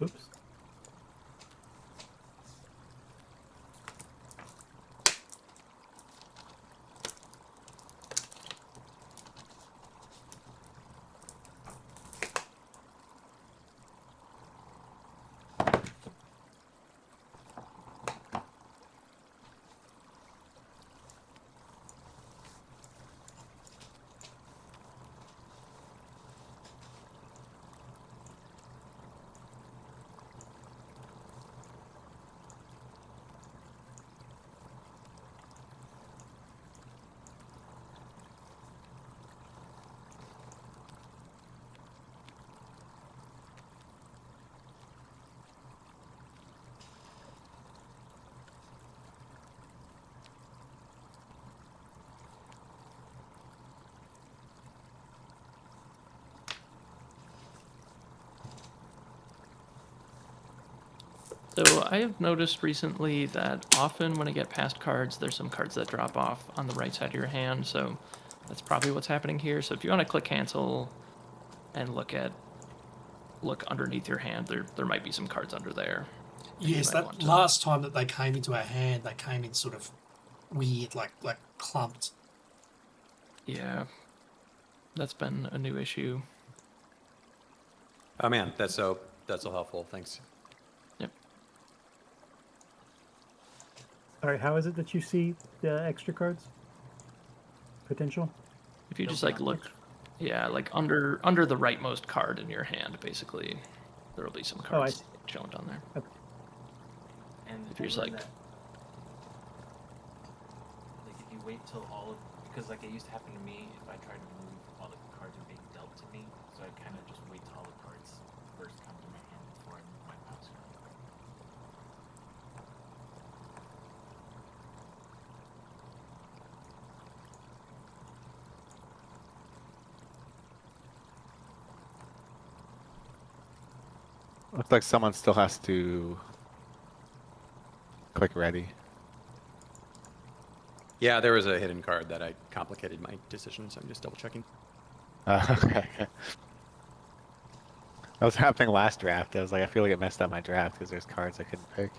Oops. So I have noticed recently that often when I get past cards, there's some cards that drop off on the right side of your hand. So that's probably what's happening here. So if you want to click cancel and look underneath your hand, there might be some cards under there. Yes, that last time that they came into our hand, they came in sort of weird, like clumped. Yeah, that's been a new issue. Oh man, that's so helpful. Thanks. Yep. All right, how is it that you see the extra cards? Potential? If you just like look, yeah, like under the rightmost card in your hand, basically, there will be some Oh, I cards see. shown down there. Okay. And If you're just like, that, like if you wait till all of, because like it used to happen to me if I tried to move, all the cards are being dealt to me, so I kind of just wait till all the cards first come to my hand before I move my mouse around. Looks like someone still has to click ready. Yeah, there was a hidden card that I complicated my decision, so I'm just double checking. Okay. That was happening last draft. I was like, I feel like it messed up my draft because there's cards I couldn't pick.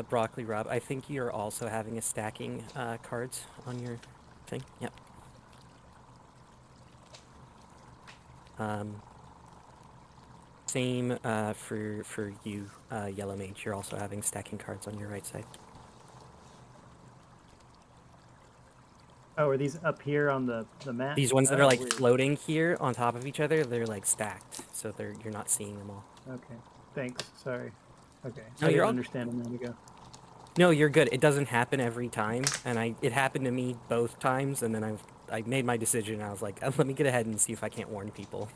Broccoli Rob, I think you're also having a stacking cards on your thing. Yep. Same for you, Yellow Mage. You're also having stacking cards on your right side. Oh, are these up here on the map? These ones that are Oh, like weird. floating here on top of each other, they're like stacked, so you're not seeing them all. Okay. Thanks. Sorry. Okay. No, I you're didn't all understand a minute ago. No, you're good. It doesn't happen every time, and it happened to me both times, and then I made my decision. And I was like, let me get ahead and see if I can't warn people.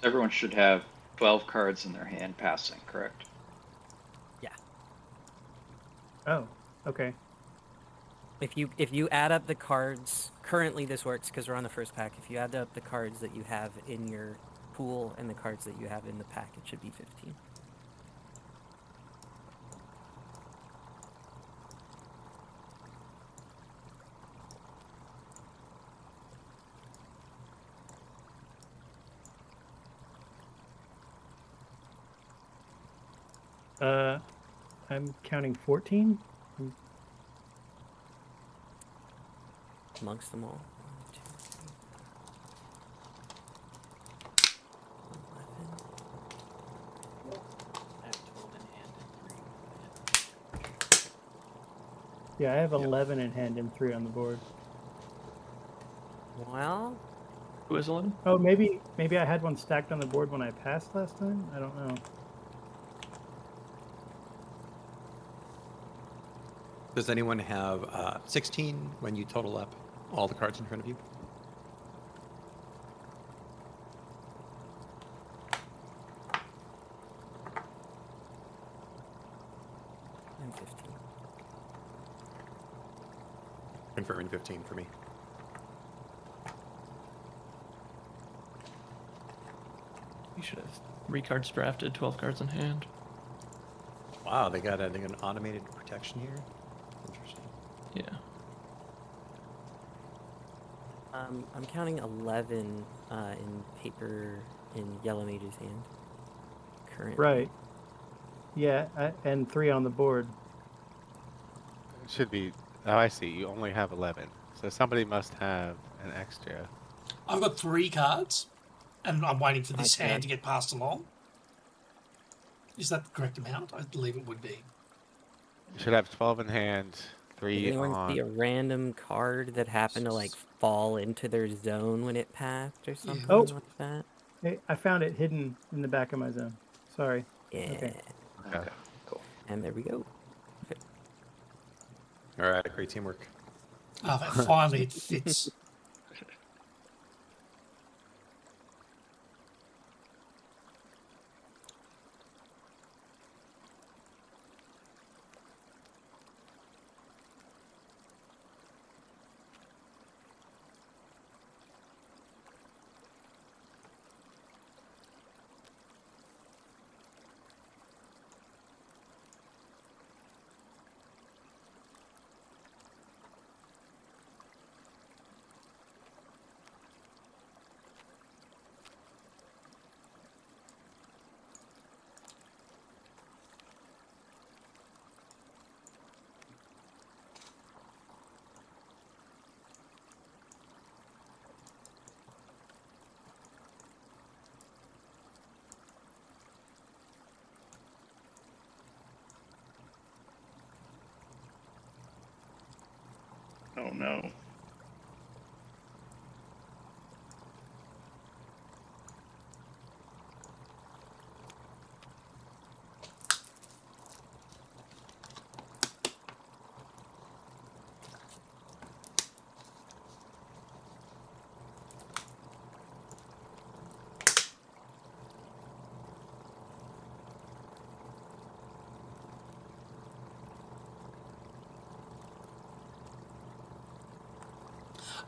Everyone should have 12 cards in their hand passing, correct? Yeah. Oh, okay. If you add up the cards, currently this works because we're on the first pack. If you add up the cards that you have in your pool and the cards that you have in the pack, it should be 15. I'm counting 14. Amongst them all. 1, 2, 3, 11. I have 12 in hand and 3 in hand. Yeah, I have 11 in hand and 3 on the board. Well, Who has 11? Oh, maybe I had one stacked on the board when I passed last time. I don't know. Does anyone have 16 when you total up all the cards in front of you? I'm 15. Confirming 15 for me. You should have 3 cards drafted, 12 cards in hand. Wow, they got an automated protection here. Interesting. Yeah. I'm counting 11 in paper in Yellow Mage's hand. Currently. Right. Yeah, and 3 on the board. It should be. Oh, I see. You only have 11. So somebody must have an extra. I've got 3 cards, and I'm waiting for this Okay. hand to get passed along. Is that the correct amount? I believe it would be. You should have 12 in hand, Did 3 anyone on. see a random card that happened to like fall into their zone when it passed or something Oh. like that? Hey, I found it hidden in the back of my zone. Sorry. Yeah. Okay. Okay, cool. And there we go. All right, great teamwork. Finally, it fits. Oh no.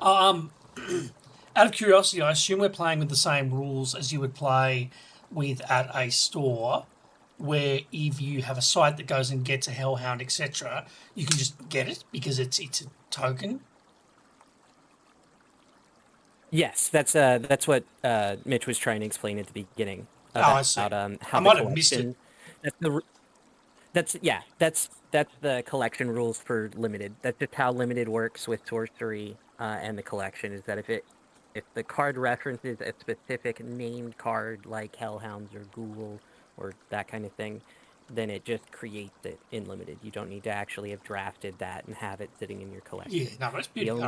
Out of curiosity, I assume we're playing with the same rules as you would play with at a store, where if you have a site that goes and gets a hellhound, etc., you can just get it because it's a token. Yes, that's what Mitch was trying to explain at the beginning I see. about how I the might have missed collection. That's the collection rules for limited. That's just how limited works with sorcery and the collection. Is that if the card references a specific named card like Hellhounds or Ghoul or that kind of thing, then it just creates it in limited. You don't need to actually have drafted that and have it sitting in your collection. Yeah, no, that's The beautiful.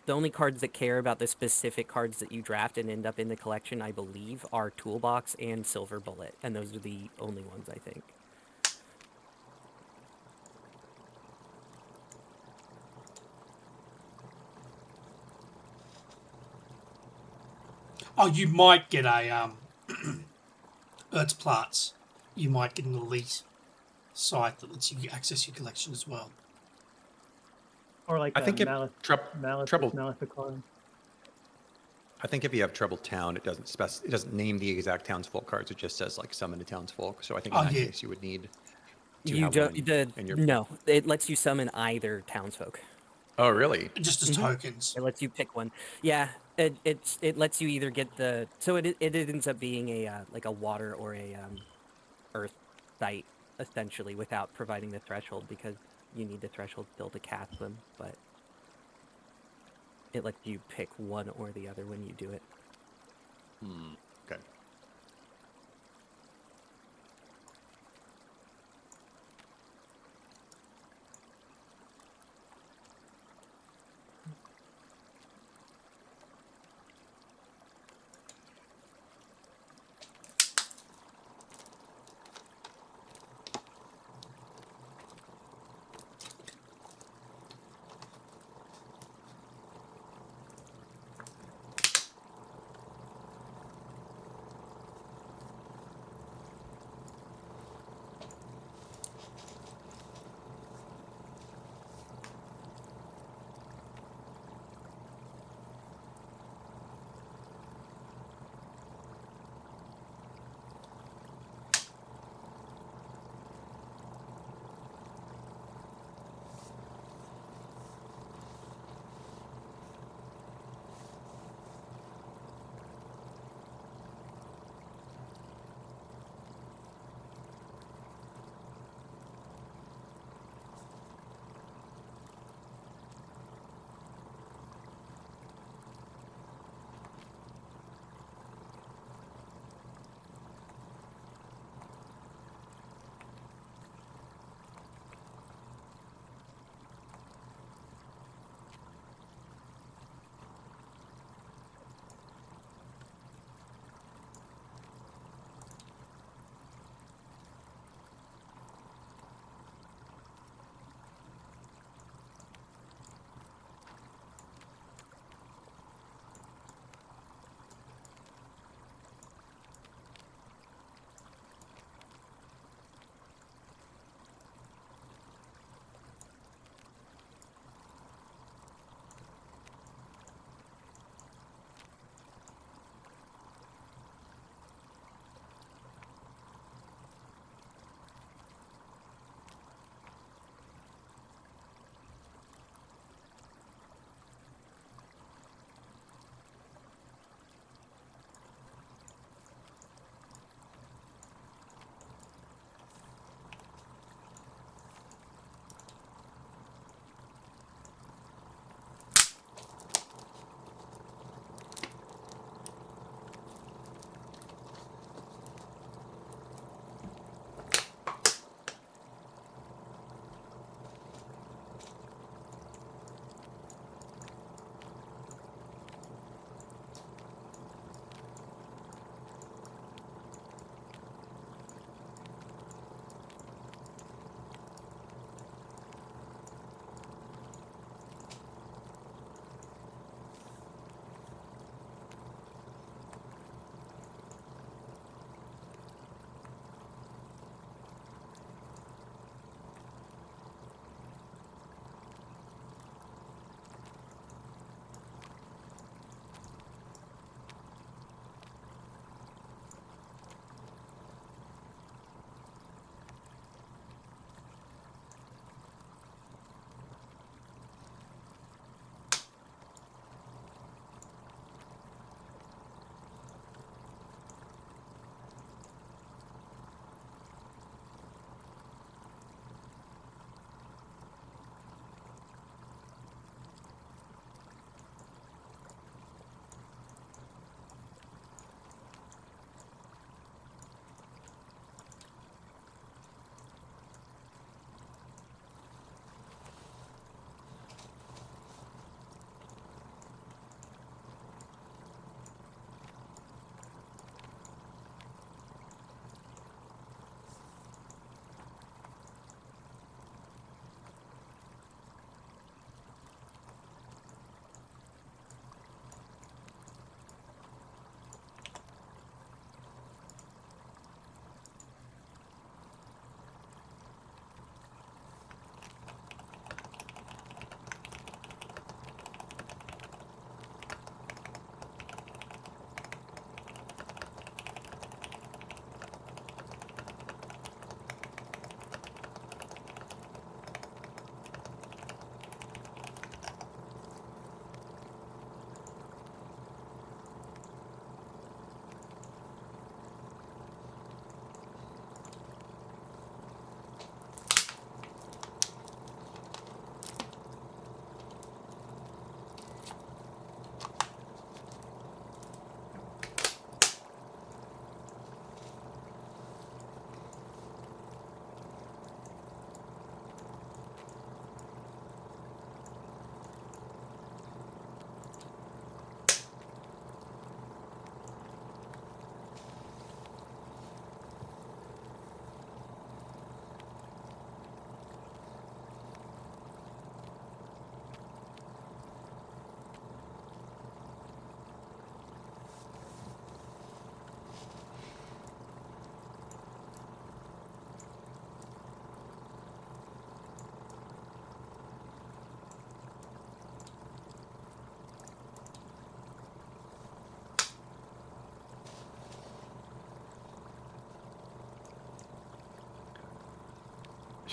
only cards that care about the specific cards that you draft and end up in the collection, I believe, are Toolbox and Silver Bullet, and those are the only ones I think. Oh, you might get a Erzplatz. You might get an elite site that lets you access your collection as well. Or like I think if trouble. Maleficon. I think if you have Troubled Town, it doesn't name the exact townsfolk cards. It just says like summon a townsfolk. So I think in that case you would need to have one in your... No, it lets you summon either townsfolk. Oh, really? Just as tokens. It lets you pick one. Yeah, it lets you either get the it ends up being a like a water or a earth sight essentially without providing the threshold because you need the threshold still to cast them, but it lets you pick one or the other when you do it. Okay.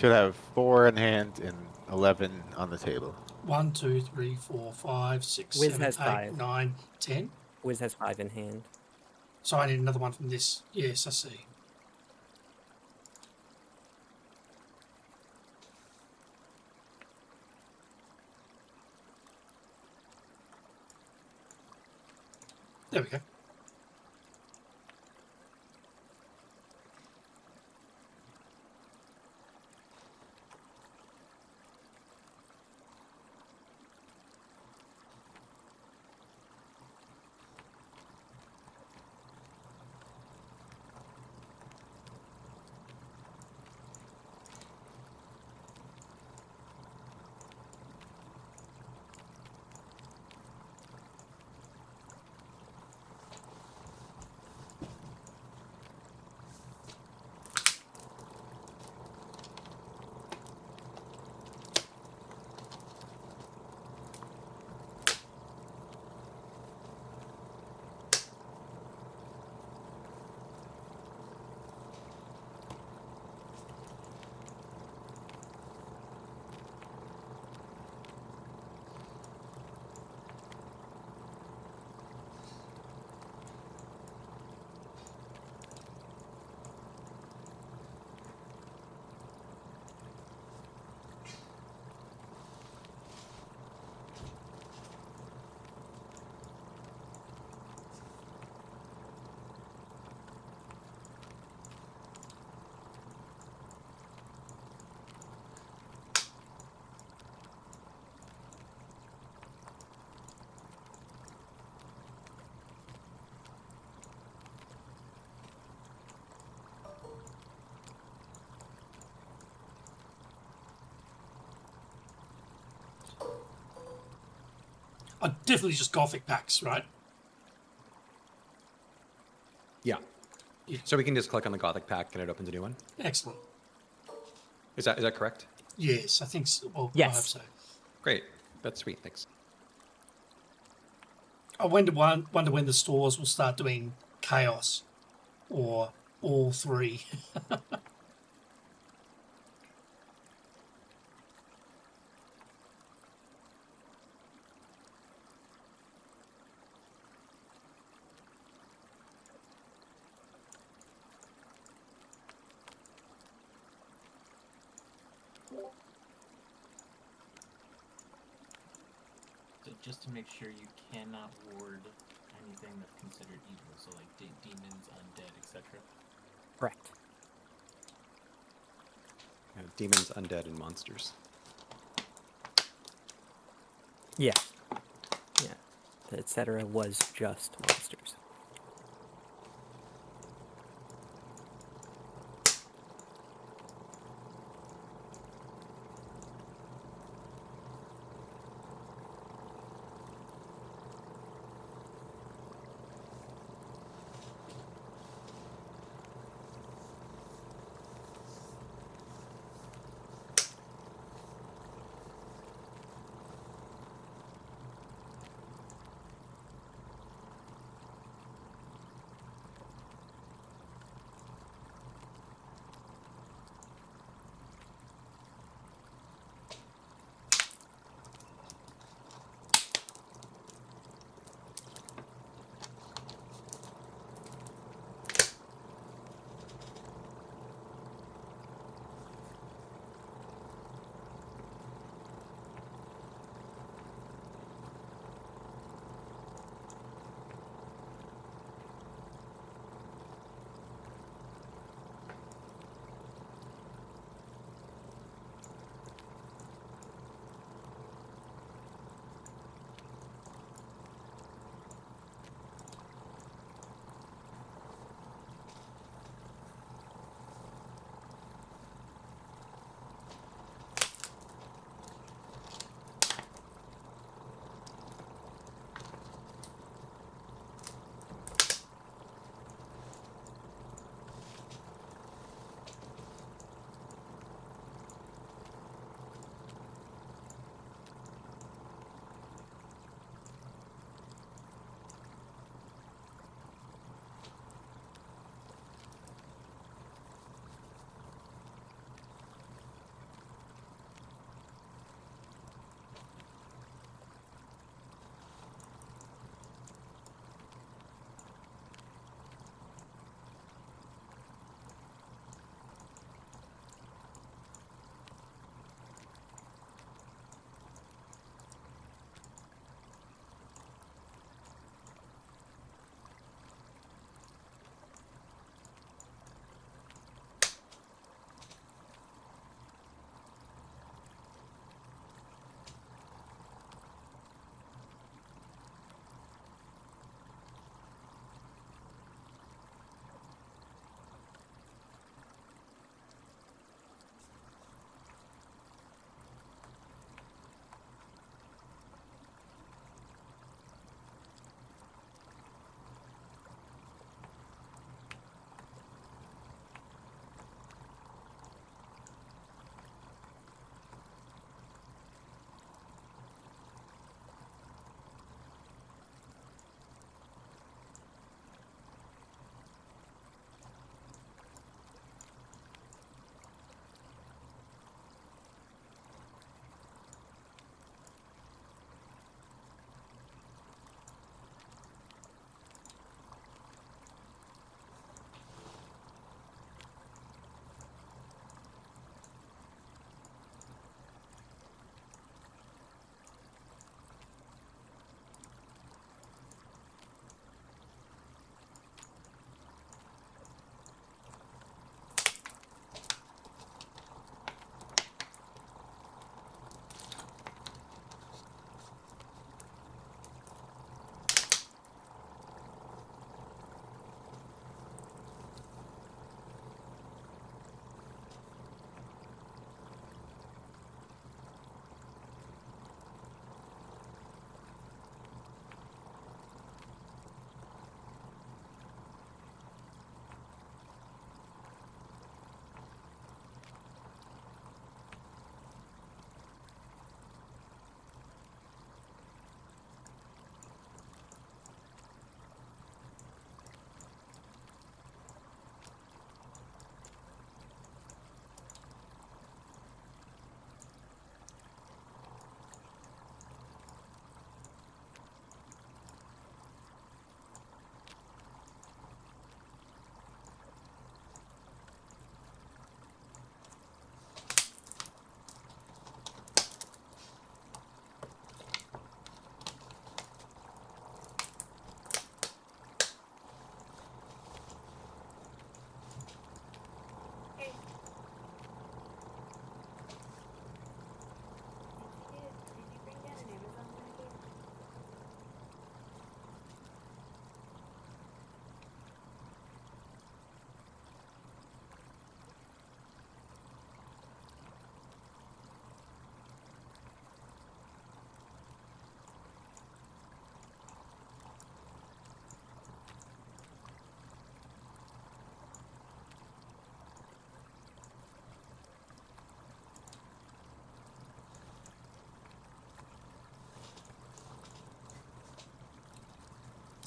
should have 4 in hand and 11 on the table. 1, 2, 3, 4, 5, 6, Wiz 7, has 8, 5. 9, 10. Wiz has 5 in hand. So I need another one from this. Yes, I see. There we go. Definitely just Gothic packs, right? Yeah. Yeah. So we can just click on the Gothic pack and it opens a new one. Excellent. Is that correct? Yes, I think so. Well, I Yes. hope so. Great. That's sweet. Thanks. I wonder when the stores will start doing chaos or all three. So just to make sure, you cannot ward anything that's considered evil, so like demons, undead, etc. Correct. Demons, undead, and monsters. Yes. Yeah. The etc. was just monsters.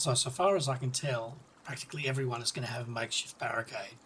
So far as I can tell, practically everyone is going to have a makeshift barricade.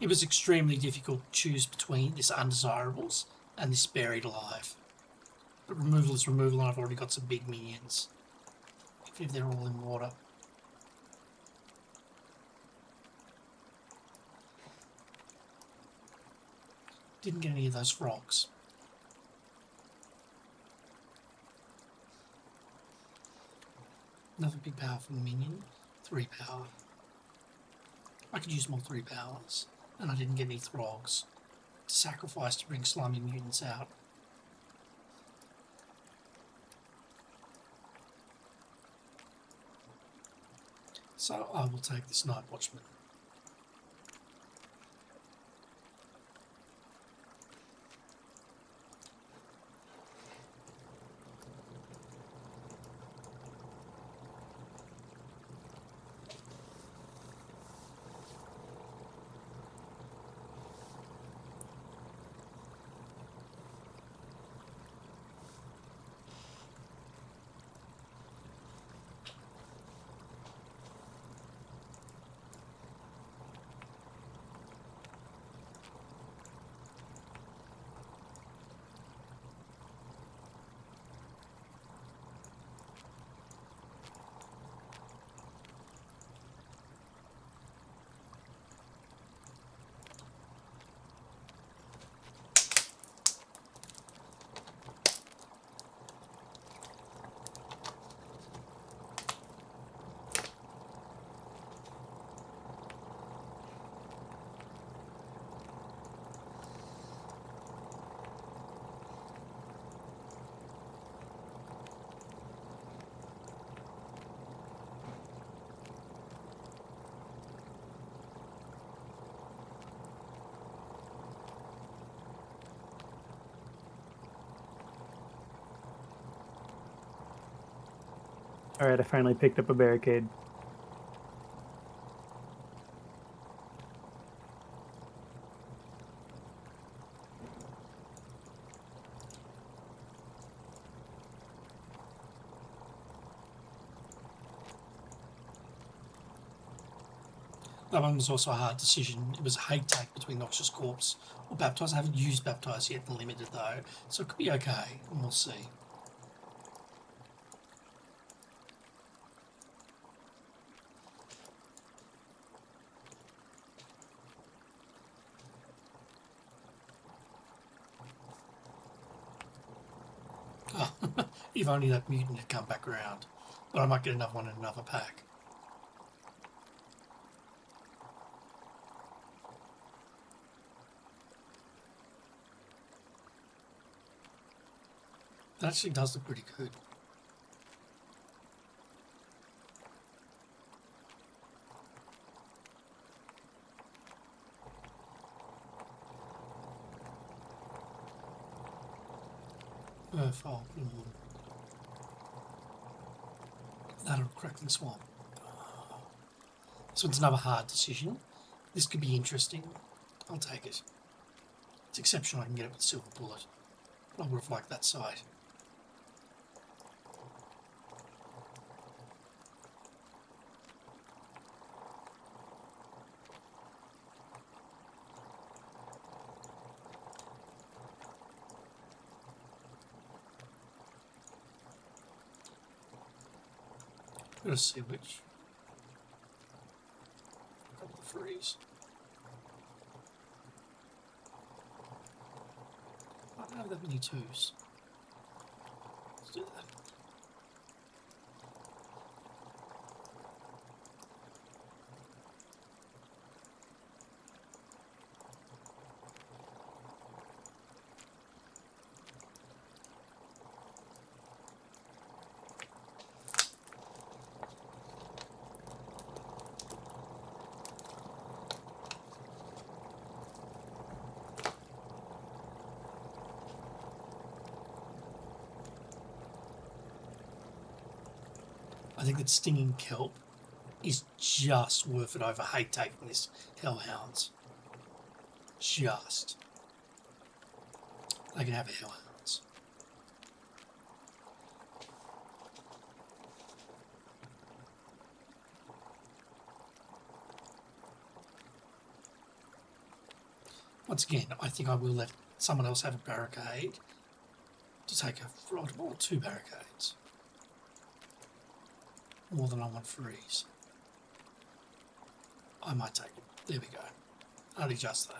It was extremely difficult to choose between this undesirables and this buried alive. But removal is removal, and I've already got some big minions. If they're all in water. Didn't get any of those frogs. Another big power from the minion. 3 power. I could use more 3 powers. And I didn't get any throgs to sacrifice to bring slimy mutants out. So I will take this Night Watchman. All right, I finally picked up a barricade. That one was also a hard decision. It was a hate take between Noxious Corpse or Baptize. I haven't used Baptize yet in Limited though, so it could be okay, and we'll see. If only that mutant had come back around. But I might get another one in another pack. That actually does look pretty good. Earthfall. Lateral crackling swamp. This one's another hard decision. This could be interesting. I'll take it. It's exceptional I can get it with silver bullet. I would have liked that side. Gotta see which. A couple of freeze. I don't have that many twos. Let's do that. I think that stinging kelp is just worth it over hate taking this hellhounds. Just. They can have a hellhounds. Once again, I think I will let someone else have a barricade to take a front or 2 barricades. More than I want freeze. I might take it. There we go. Only just though.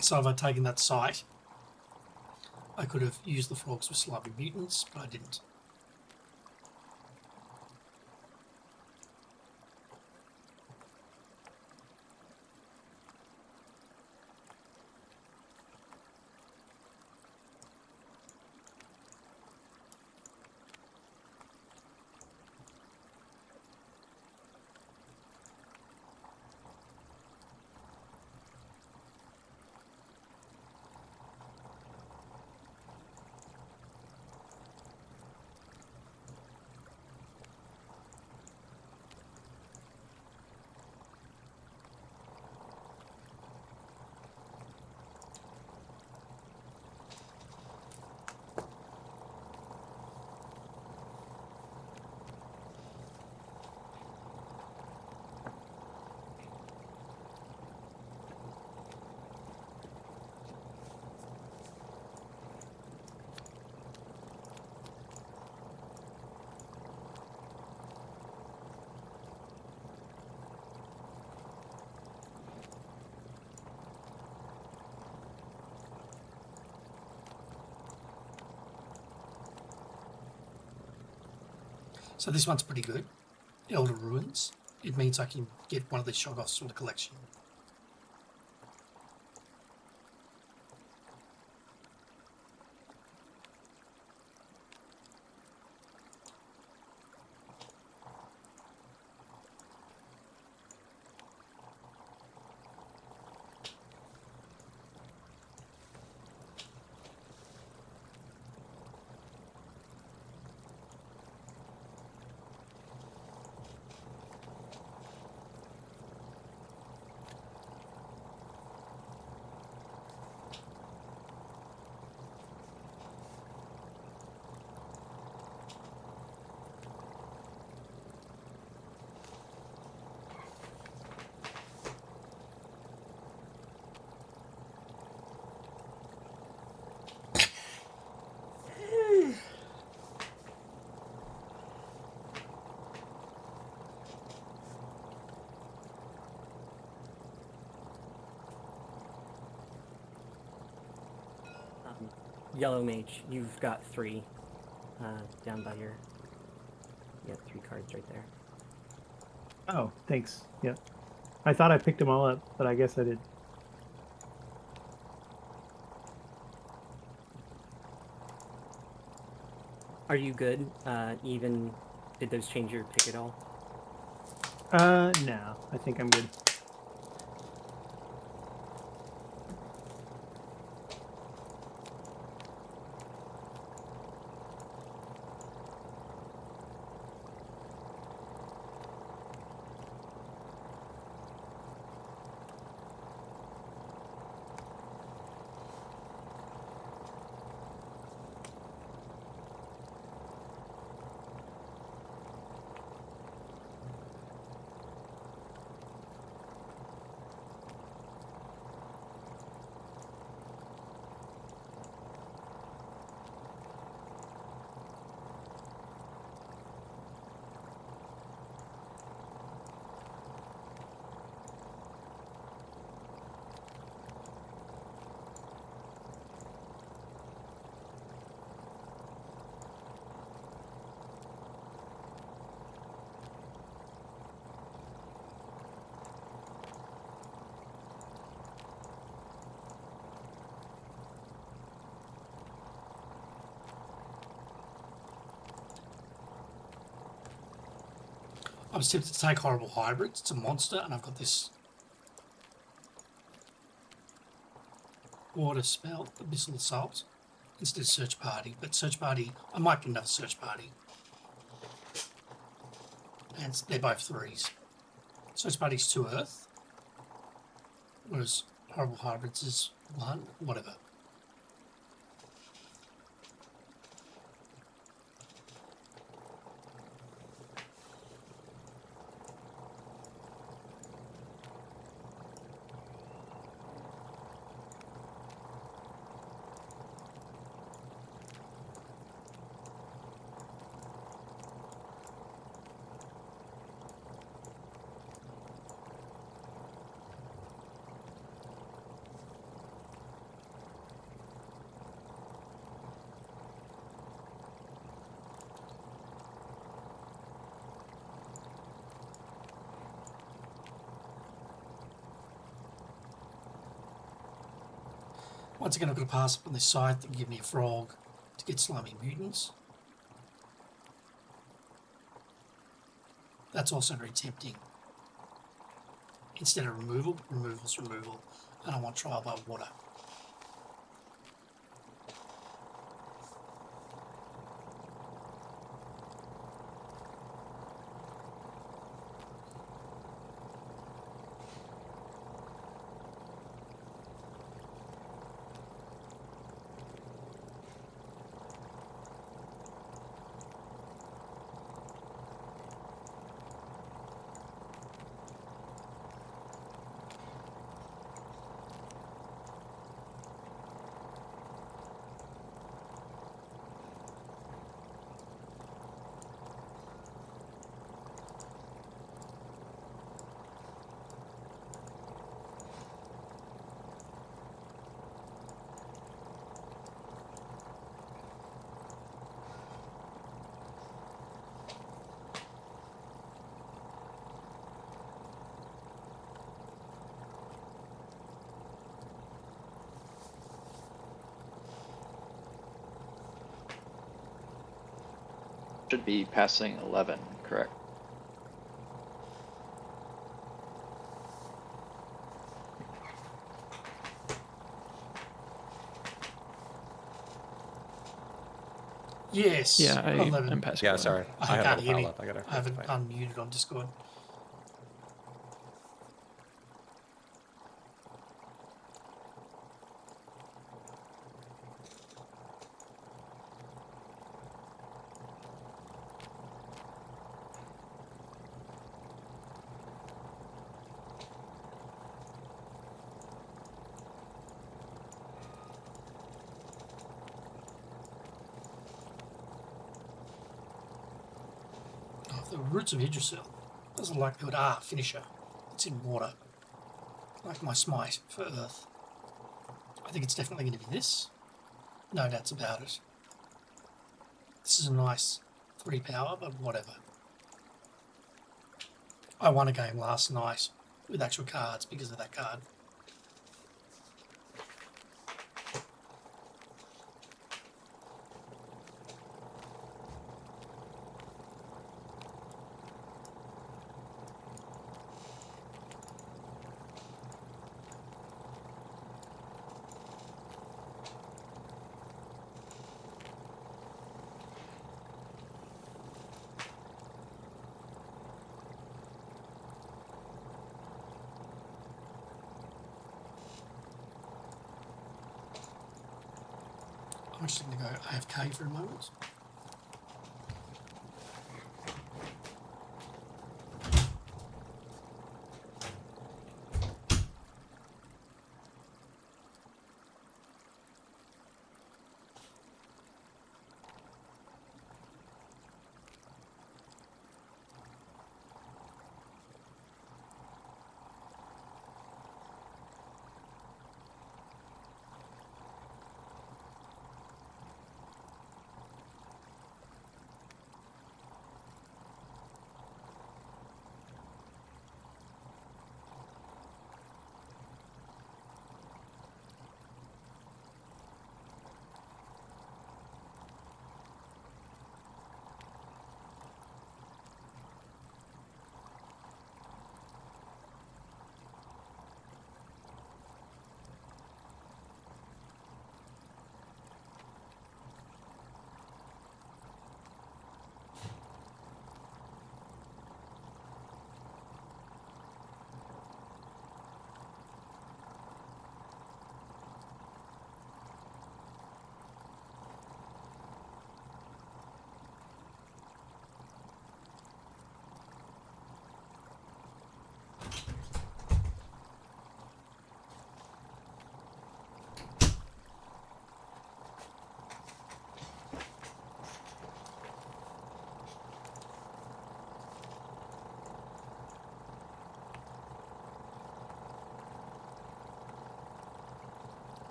So if I'd taken that site, I could have used the frogs with slimy mutants, but I didn't. So this one's pretty good. Elder Ruins. It means I can get one of these shoggoths from the collection. Yellow Mage, you've got 3 down by your. You have 3 cards right there. Oh, thanks. Yep. I thought I picked them all up, but I guess I did. Are you good? Even did those change your pick at all? No, I think I'm good. I was tempted to take Horrible Hybrids. It's a monster, and I've got this water spell, Abyssal Assault, instead of Search Party. But Search Party, I might get another Search Party. And they're both 3s. Search Party's 2 Earth, whereas Horrible Hybrids is 1, whatever. Once again, I've got to pass up on this side that give me a frog to get slimy mutants. That's also very tempting. Instead of removal, removal's removal. And I want trial by water. Should be passing 11, correct? Yes. Yeah, 11. I'm passing. Yeah, 11. sorry. I have can't a hear pile me. up. I gotta I haven't rectify. unmuted on Discord. Oh, the Roots of Yggdrasil. There's a likelihood. Finisher. It's in water. Like my smite for Earth. I think it's definitely going to be this. No doubts about it. This is a nice 3 power, but whatever. I won a game last night with actual cards because of that card. I'm just going to go AFK for a moment.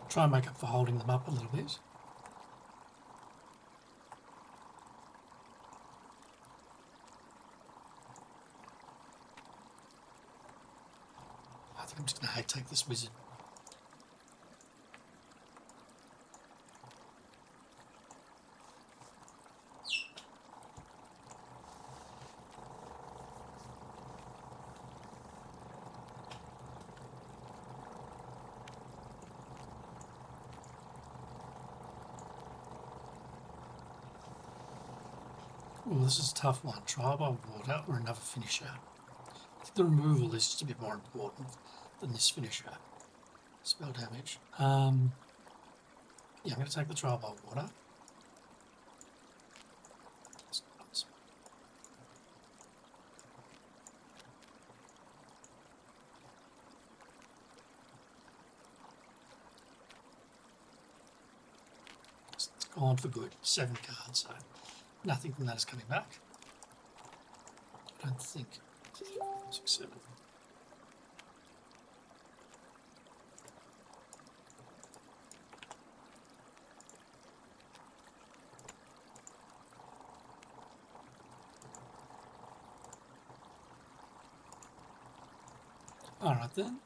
Try and make up for holding them up a little bit. I think I'm just going to take this wizard. Oh, this is a tough one. Trial by water or another finisher. I think the removal is just a bit more important than this finisher. Spell damage. Yeah, I'm going to take the trial by water. It's gone for good. 7 cards, so nothing from that is coming back. I don't think. 6, 7. All right then.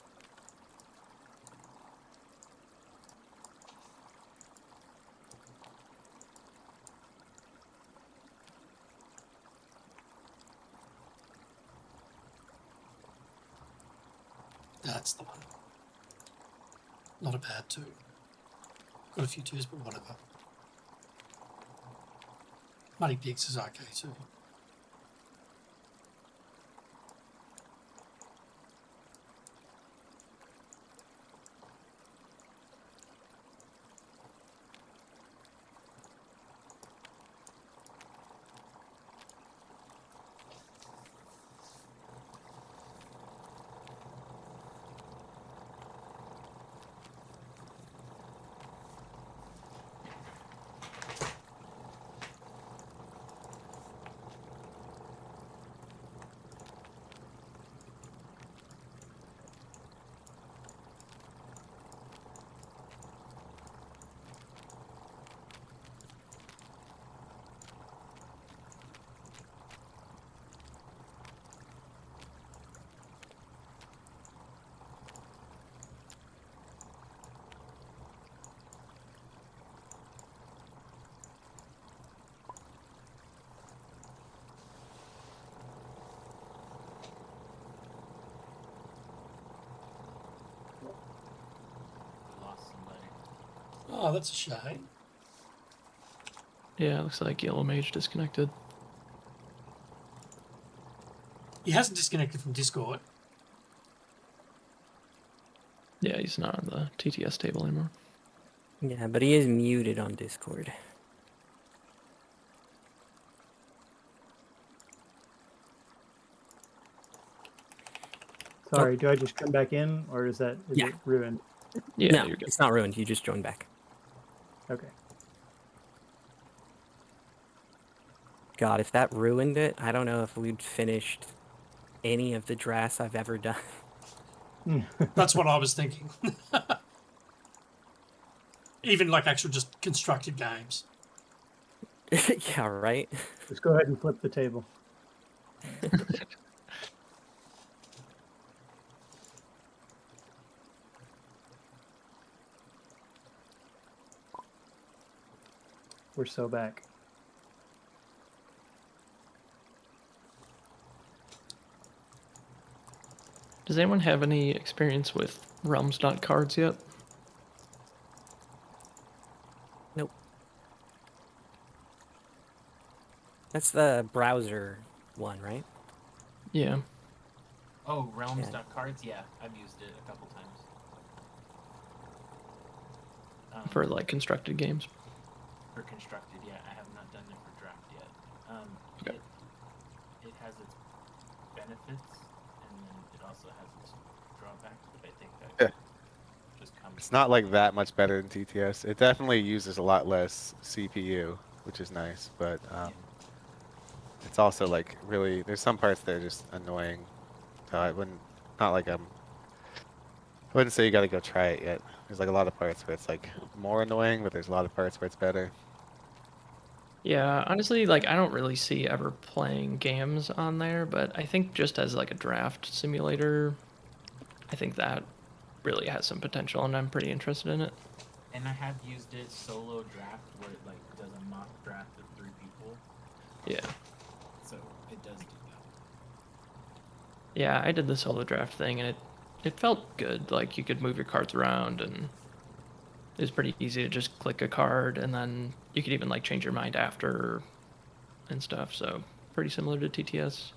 That's the one. Not a bad 2. Got a few 2s, but whatever. Muddy Pigs is okay too. Oh, that's a shame. Yeah, looks like Yellow Mage disconnected. He hasn't disconnected from Discord. Yeah, he's not on the TTS table anymore. Yeah, but he is muted on Discord. Sorry, do I just come back in, or is Yeah. it ruined? Yeah, No, you're good. it's not ruined. You just joined back. Okay. God, if that ruined it, I don't know if we'd finished any of the drafts I've ever done. That's what I was thinking. Even like actual just constructed games. Yeah, right? Just go ahead and flip the table. We're so back. Does anyone have any experience with realms.cards yet? Nope. That's the browser one, right? Yeah. Oh, realms.cards? Yeah, I've used it a couple times. For like constructed games. For constructed, yeah, I have not done it for draft yet. Okay. It has its benefits, and then it also has its drawbacks, but I think that Yeah. just comes. It's not like that much better than TTS. It definitely uses a lot less CPU, which is nice, but it's also like really, there's some parts that are just annoying. So I wouldn't, not like I wouldn't say you gotta go try it yet. There's like a lot of parts where it's like more annoying, but there's a lot of parts where it's better. Yeah, honestly, like I don't really see ever playing games on there, but I think just as like a draft simulator, I think that really has some potential, and I'm pretty interested in it. And I have used it solo draft where it like does a mock draft of 3 people, Yeah. so it does do that. Yeah, I did the solo draft thing, and it felt good. Like you could move your cards around, and it was pretty easy to just click a card, and then you could even like change your mind after and stuff. So pretty similar to TTS.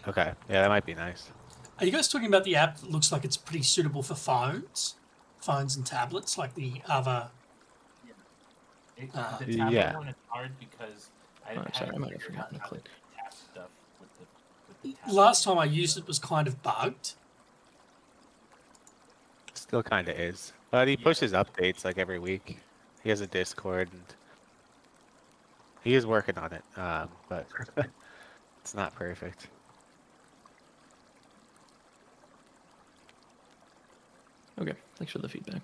Okay, yeah, that might be nice. Are you guys talking about the app that looks like it's pretty suitable for phones and tablets, like the other? The tablet Yeah. one is hard because I Oh, I'm sorry, I haven't might have figured out forgotten to how to click. tap stuff with the tablet. Last time I used it was kind of bugged. Still kind of is. But he Yeah. pushes updates like every week. He has a Discord and he is working on it. But it's not perfect. Okay, thanks for the feedback.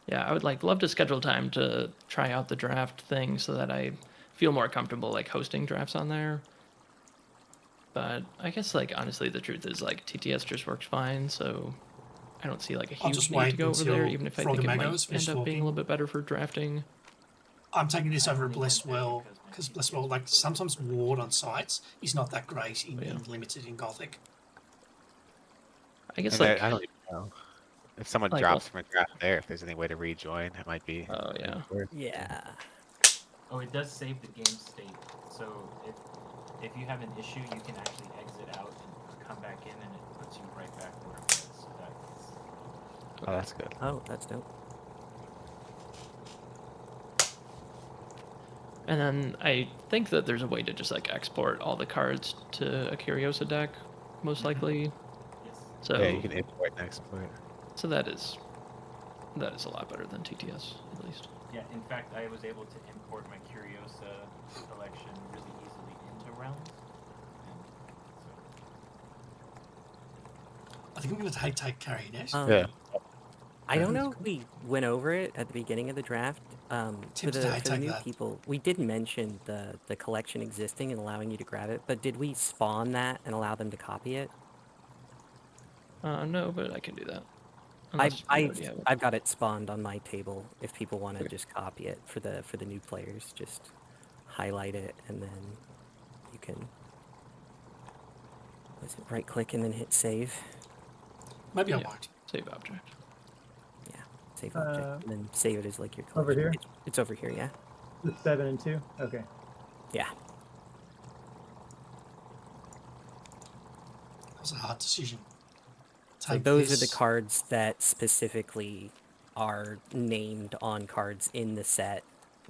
Yeah, I would like love to schedule time to try out the draft thing so that I feel more comfortable like hosting drafts on there. But I guess like honestly the truth is like TTS just works fine, so I don't see like a I'll huge just need wait to go over there, until even if I Frog think and it Mango might is finished end up being a talking. little bit better for drafting. I'm taking this I over only Blessed went there Well because my because Blessed TTS Well, like was broken. sometimes Ward on sites is not that great Oh, yeah. in limited in Gothic. I guess And like I don't even know. If someone Like, drops well- from a draft there, if there's any way to rejoin, it might be. oh yeah. worth. Yeah. Oh, it does save the game state. So if you have an issue, you can actually exit out and come back in, and it puts you right back where it was. So that is Oh, that's good. Oh, that's dope. And then I think that there's a way to just like export all the cards to a Curiosa deck, most likely. yes. So Yeah, you can import and export. so that is a lot better than TTS at least. Yeah. In fact, I was able to import my Curiosa collection really easily into Realms. And so I think I'm going to take Carrionet. Yeah. I don't know if we went over it at the beginning of the draft. For Tempted to the take new that. people, we did mention the collection existing and allowing you to grab it, but did we spawn that and allow them to copy it? No, but I can do that. Unless you already have it. I've got it spawned on my table. If people want to Okay. just copy it for the new players, just highlight it and then you can right click and then hit save. Maybe I Yeah. won't. Save object. Yeah, save object, and then save it as like your Over collection. here? It's over here, yeah. The 7 and 2? Okay. Yeah. That was a hard decision. So Take those are the this. cards that specifically are named on cards in the set.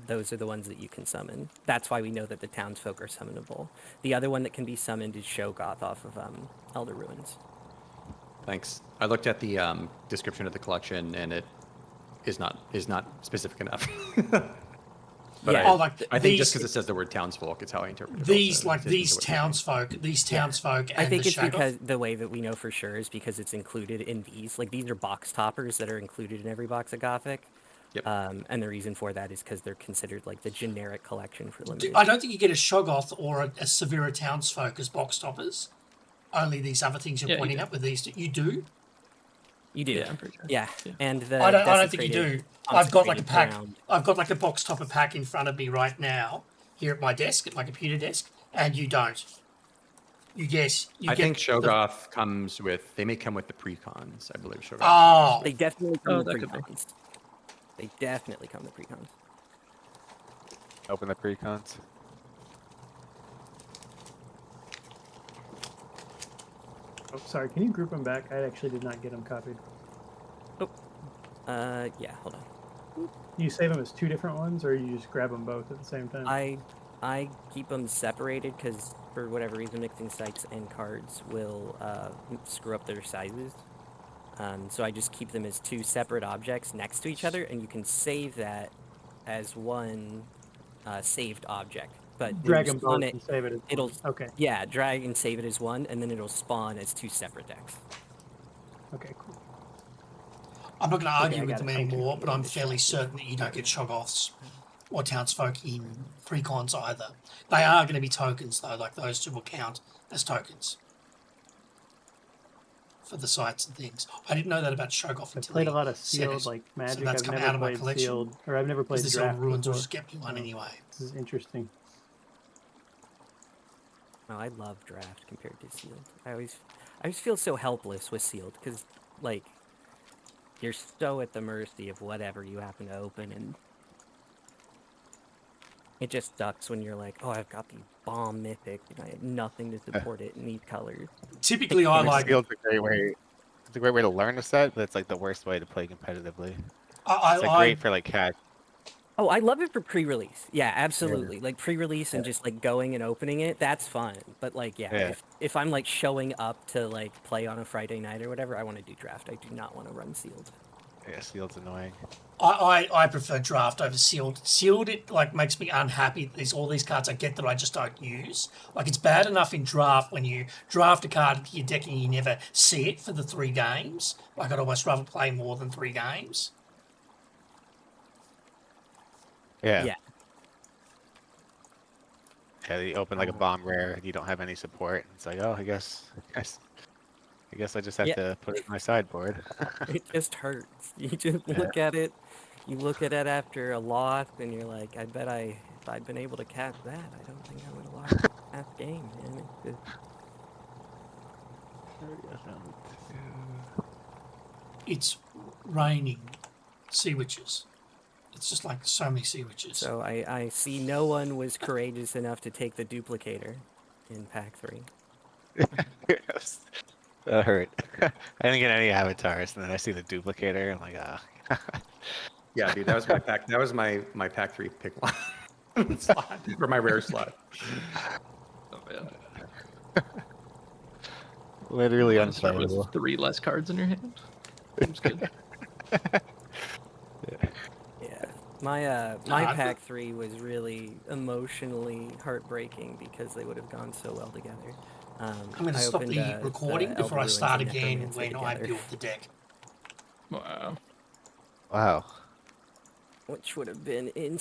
Those are the ones that you can summon. That's why we know that the townsfolk are summonable. The other one that can be summoned is Shogoth off of Elder Ruins. Thanks. I looked at the description of the collection, and it is not specific enough. But Yeah. I think just because it says the word townsfolk, it's how I interpret it. These also, like in addition these to what you're saying. townsfolk, and I think the it's Shoggoth. because the way that we know for sure is because it's included in these. Like these are box toppers that are included in every box of Gothic. Yep. And the reason for that is because they're considered like the generic collection for limited. I don't think you get a Shoggoth or a Severa townsfolk as box toppers. Only these other things you're Yeah, you pointing do. up with these. You do. You do. Yeah, I'm pretty sure. Yeah. Yeah. And the I don't think you desecrated, do. I've got like a consecrated pack. ground. I've got like a box topper pack in front of me right now, here at my desk, at my computer desk, and you don't. You guess. I think Shogoth comes with. They may come with the precons. I believe Shogoth. Oh, They definitely come Oh, with that could be. precons. They definitely come with precons. Open the precons. Oh, sorry. Can you group them back? I actually did not get them copied. Yeah, hold on. You save them as 2 different ones, or you just grab them both at the same time? I keep them separated because for whatever reason, mixing sites and cards will screw up their sizes. So I just keep them as 2 separate objects next to each other, and you can save that as one saved object. But when Drag you them spawn both it, and save it as it'll one. Okay. yeah, drag and save it as one, and then it'll spawn as 2 separate decks. Okay, cool. I'm not going to argue I with got them it. I'm anymore, too but I'm distracted. fairly certain that you don't get Shoggoths or townsfolk in precons either. They are going to be tokens though, like those 2 will count as tokens for the sites and things. I didn't know that about Shoggoth I've until played a he lot of said sealed, it. like Magic. that's I've come never out of my played collection, sealed, or I've never played Because the draft Silver Ruins will before. just get me one so anyway. This is interesting. Oh, I love draft compared to sealed. I always feel so helpless with sealed because, like, you're so at the mercy of whatever you happen to open, and it just sucks when you're like, oh, I've got these bomb mythics, and I have nothing to support it in these colors. Typically, I like. Sealed's a great way. It's a great way to learn a set, but it's like the worst way to play competitively. It's like great for like cash. Oh, I love it for pre-release. Yeah, absolutely. Like pre-release and just like going and opening it, that's fun. But like, Yeah. if I'm like showing up to like play on a Friday night or whatever, I want to do draft. I do not want to run sealed. Yeah, sealed's annoying. I prefer draft over sealed. Sealed, it like makes me unhappy. There's all these cards I get that I just don't use. Like it's bad enough in draft when you draft a card into your deck and you never see it for the 3 games. Like I'd almost rather play more than 3 games. Yeah. Yeah. Yeah, you open like a bomb rare and you don't have any support. It's like, oh, I guess I just have to put it in my sideboard. It just hurts. You just look at it. You look at it after a loss, and you're like, I bet if I'd been able to cast that, I don't think I would have lost that game, man. It's just... It's raining sea witches. It's just like so many sea witches. So I see no one was courageous enough to take the duplicator in pack 3. That hurt. I didn't get any avatars, and then I see the duplicator. I'm like, ah. Yeah, dude, that was my pack. That was my pack 3 pick one slot for my rare slot. Oh man. Literally You wanna start with unplayable. 3 less cards in your hand. Seems good. Yeah. My pack 3 was really emotionally heartbreaking because they would have gone so well together. I'm going to I stop opened, the recording Elder before I Ruins start and again Necromancer when I together, build the deck. Wow. Wow. which would have been insane.